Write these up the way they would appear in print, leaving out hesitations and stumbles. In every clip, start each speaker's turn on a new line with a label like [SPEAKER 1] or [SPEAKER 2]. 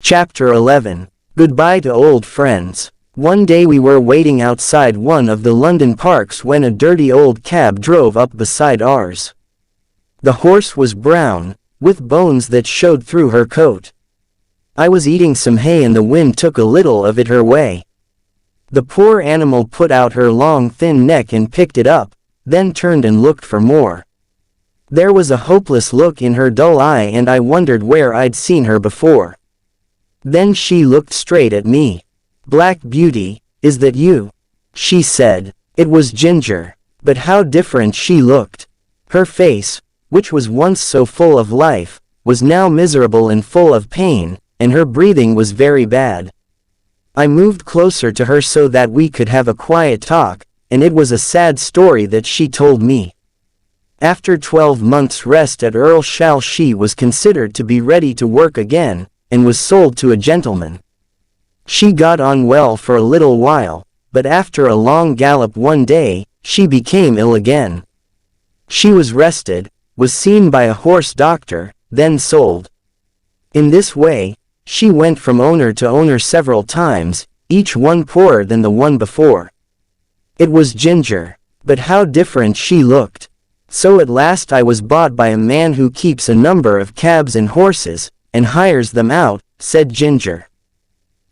[SPEAKER 1] Chapter 11. Goodbye to old friends. One day we were waiting outside one of the London parks when a dirty old cab drove up beside ours. The horse was brown, with bones that showed through her coat. I was eating some hay and the wind took a little of it her way. The poor animal put out her long thin neck and picked it up, then turned and looked for more. There was a hopeless look in her dull eye and I wondered where I'd seen her before. Then she looked straight at me. "Black Beauty, is that you?" she said. It was Ginger. But how different she looked. Her face, which was once so full of life, was now miserable and full of pain, and her breathing was very bad. I moved closer to her so that we could have a quiet talk, and it was a sad story that she told me. After 12 months' rest at Earlshall she was considered to be ready to work again, and was sold to a gentleman. She got on well for a little while, but after a long gallop one day, she became ill again. She was rested, was seen by a horse doctor, then sold. In this way, she went from owner to owner several times, each one poorer than the one before. It was Ginger, but how different she looked. So at last I was bought by a man who keeps a number of cabs and horses, and hires them out, said Ginger.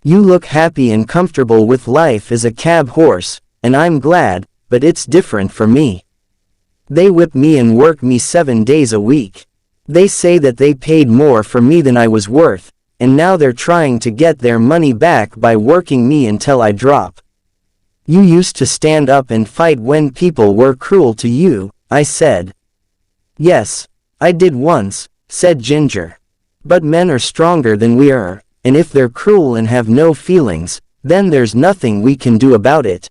[SPEAKER 1] You look happy and comfortable with life as a cab horse, and I'm glad, but it's different for me. They whip me and work me 7 days a week. They say that they paid more for me than I was worth, and now they're trying to get their money back by working me until I drop. You used to stand up and fight when people were cruel to you, I said. Yes, I did once, said Ginger. But men are stronger than we are, and if they're cruel and have no feelings, then there's nothing we can do about it.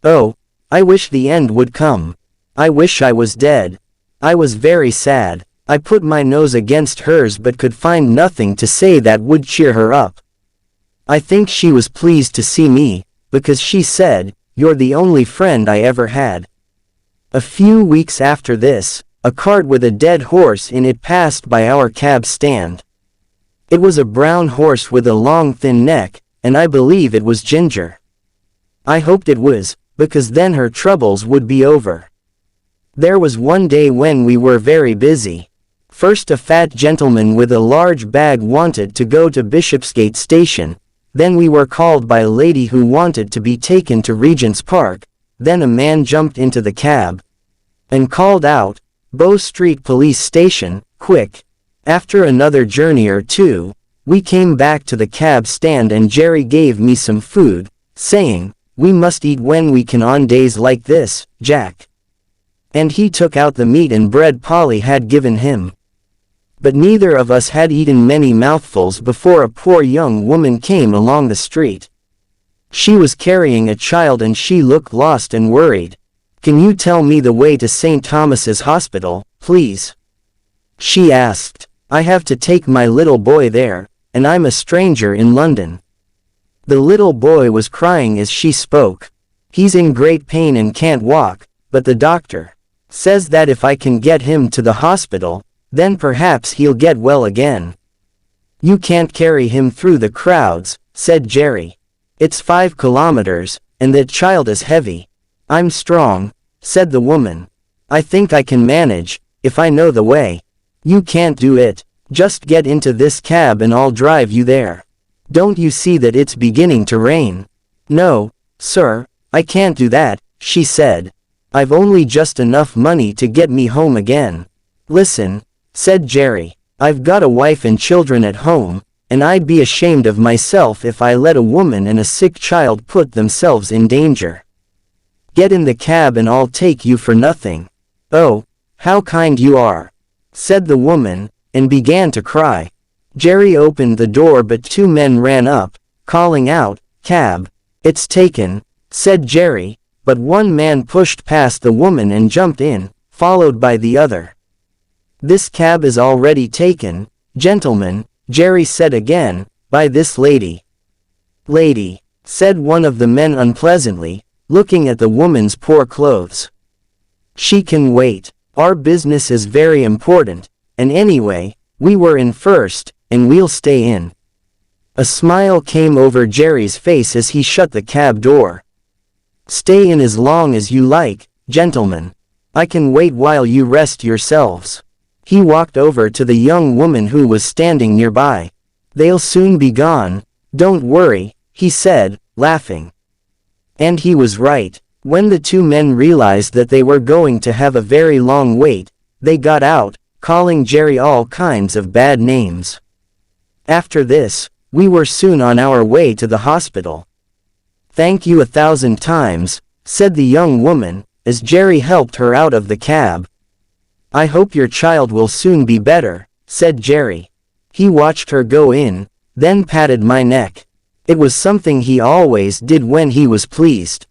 [SPEAKER 1] Oh, I wish the end would come. I wish I was dead. I was very sad. I put my nose against hers but could find nothing to say that would cheer her up. I think she was pleased to see me, because she said, "You're the only friend I ever had." A few weeks after this, a cart with a dead horse in it passed by our cab stand. It was a brown horse with a long thin neck, and I believe it was Ginger. I hoped it was, because then her troubles would be over. There was one day when we were very busy. First a fat gentleman with a large bag wanted to go to Bishopsgate Station, then we were called by a lady who wanted to be taken to Regent's Park, then a man jumped into the cab and called out, "Bow Street Police Station, quick." After another journey or two, we came back to the cab stand and Jerry gave me some food, saying, "We must eat when we can on days like this, Jack." And he took out the meat and bread Polly had given him. But neither of us had eaten many mouthfuls before a poor young woman came along the street. She was carrying a child and she looked lost and worried. "Can you tell me the way to St. Thomas's Hospital, please?" she asked. "I have to take my little boy there, and I'm a stranger in London." The little boy was crying as she spoke. "He's in great pain and can't walk, but the doctor says that if I can get him to the hospital, then perhaps he'll get well again." "You can't carry him through the crowds," said Jerry. "It's 5 kilometers, and that child is heavy." "I'm strong," said the woman. "I think I can manage, if I know the way." "You can't do it. Just get into this cab and I'll drive you there. Don't you see that it's beginning to rain?" "No, sir, I can't do that," she said. "I've only just enough money to get me home again." "Listen," said Jerry. "I've got a wife and children at home, and I'd be ashamed of myself if I let a woman and a sick child put themselves in danger. Get in the cab and I'll take you for nothing." "Oh, how kind you are," said the woman, and began to cry. Jerry opened the door but 2 men ran up, calling out, "Cab." "It's taken," said Jerry, but one man pushed past the woman and jumped in, followed by the other. "This cab is already taken, gentlemen," Jerry said again, "by this lady." "Lady," said one of the men unpleasantly, looking at the woman's poor clothes. "She can wait. Our business is very important, and anyway, we were in first, and we'll stay in." A smile came over Jerry's face as he shut the cab door. "Stay in as long as you like, gentlemen. I can wait while you rest yourselves." He walked over to the young woman who was standing nearby. "They'll soon be gone, don't worry," he said, laughing. And he was right. When the two men realized that they were going to have a very long wait, they got out, calling Jerry all kinds of bad names. After this, we were soon on our way to the hospital. "Thank you 1,000 times," said the young woman, as Jerry helped her out of the cab. "I hope your child will soon be better," said Jerry. He watched her go in, then patted my neck. It was something he always did when he was pleased.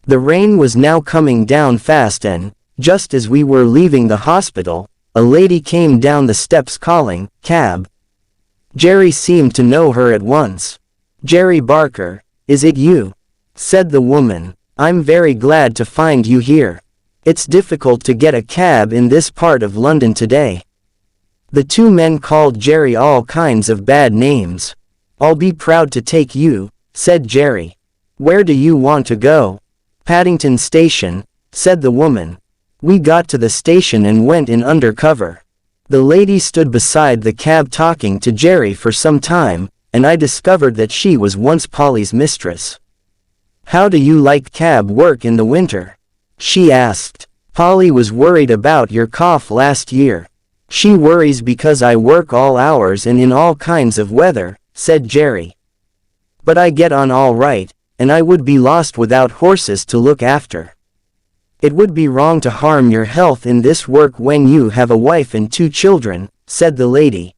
[SPEAKER 1] The rain was now coming down fast and, just as we were leaving the hospital, a lady came down the steps calling, "Cab." Jerry seemed to know her at once. "Jerry Barker, is it you?" said the woman. "I'm very glad to find you here. It's difficult to get a cab in this part of London today." The two men called Jerry all kinds of bad names. "I'll be proud to take you," said Jerry. "Where do you want to go?" "Paddington Station," said the woman. We got to the station and went in undercover. The lady stood beside the cab talking to Jerry for some time, and I discovered that she was once Polly's mistress. "How do you like cab work in the winter?" she asked. "Polly was worried about your cough last year. She worries because I work all hours and in all kinds of weather," said Jerry. "But I get on all right, and I would be lost without horses to look after. It would be wrong to harm your health in this work when you have a wife and 2 children," said the lady.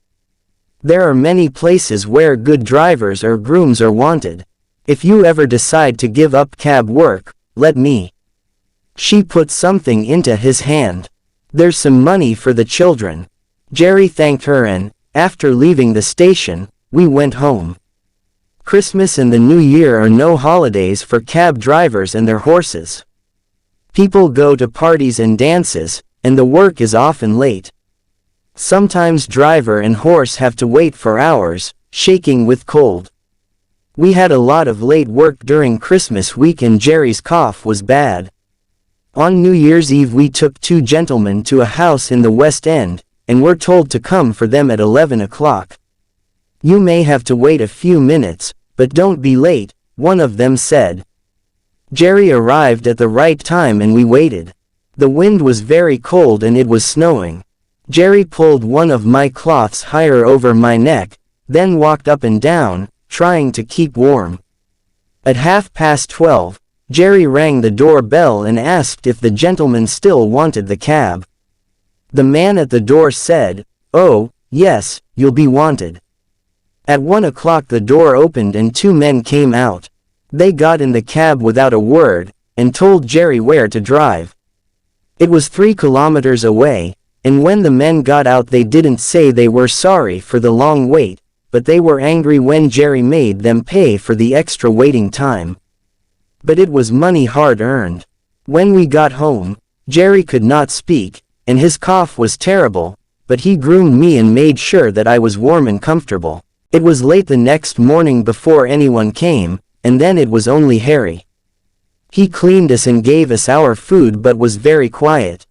[SPEAKER 1] "There are many places where good drivers or grooms are wanted. If you ever decide to give up cab work, let me." She put something into his hand. "There's some money for the children." Jerry thanked her and, after leaving the station, we went home. Christmas and the New Year are no holidays for cab drivers and their horses. People go to parties and dances, and the work is often late. Sometimes driver and horse have to wait for hours, shaking with cold. We had a lot of late work during Christmas week and Jerry's cough was bad. On New Year's Eve we took 2 gentlemen to a house in the West End, and were told to come for them at 11 o'clock. "You may have to wait a few minutes, but don't be late," one of them said. Jerry arrived at the right time and we waited. The wind was very cold and it was snowing. Jerry pulled one of my cloths higher over my neck, then walked up and down, trying to keep warm. At 12:30, Jerry rang the doorbell and asked if the gentleman still wanted the cab. The man at the door said, "Oh, yes, you'll be wanted." At 1 o'clock the door opened and 2 men came out. They got in the cab without a word, and told Jerry where to drive. It was 3 kilometers away, and when the men got out they didn't say they were sorry for the long wait, but they were angry when Jerry made them pay for the extra waiting time. But it was money hard earned. When we got home, Jerry could not speak, and his cough was terrible, but he groomed me and made sure that I was warm and comfortable. It was late the next morning before anyone came, and then it was only Harry. He cleaned us and gave us our food but was very quiet.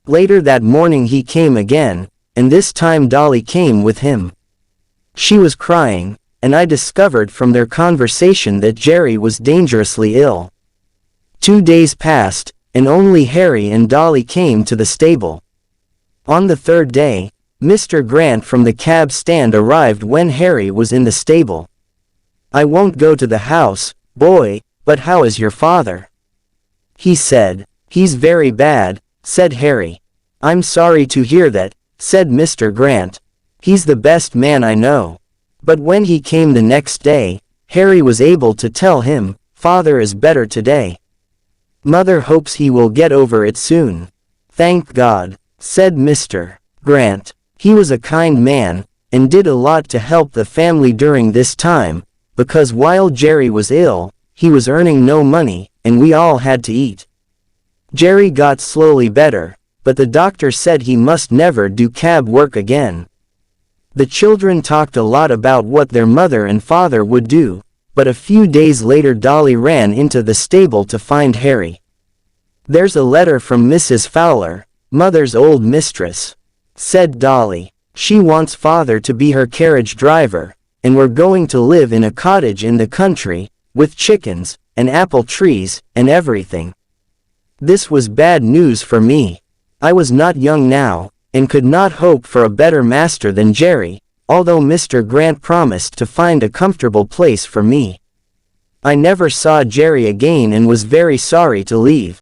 [SPEAKER 1] Later that morning he came again, and this time Dolly came with him. She was crying, and I discovered from their conversation that Jerry was dangerously ill. 2 days passed, and only Harry and Dolly came to the stable. On the 3rd day, Mr. Grant from the cab stand arrived when Harry was in the stable. "I won't go to the house, boy, but how is your father?" he said. "He's very bad," said Harry. "I'm sorry to hear that," said Mr. Grant. "He's the best man I know." But when he came the next day, Harry was able to tell him, "Father is better today. Mother hopes he will get over it soon." "Thank God," said Mr. Grant. He was a kind man, and did a lot to help the family during this time, because while Jerry was ill, he was earning no money, and we all had to eat. Jerry got slowly better, but the doctor said he must never do cab work again. The children talked a lot about what their mother and father would do, but a few days later Dolly ran into the stable to find Harry. "There's a letter from Mrs. Fowler, Mother's old mistress," said Dolly. "She wants Father to be her carriage driver, and we're going to live in a cottage in the country, with chickens, and apple trees, and everything." This was bad news for me. I was not young now, and could not hope for a better master than Jerry, although Mr. Grant promised to find a comfortable place for me. I never saw Jerry again and was very sorry to leave.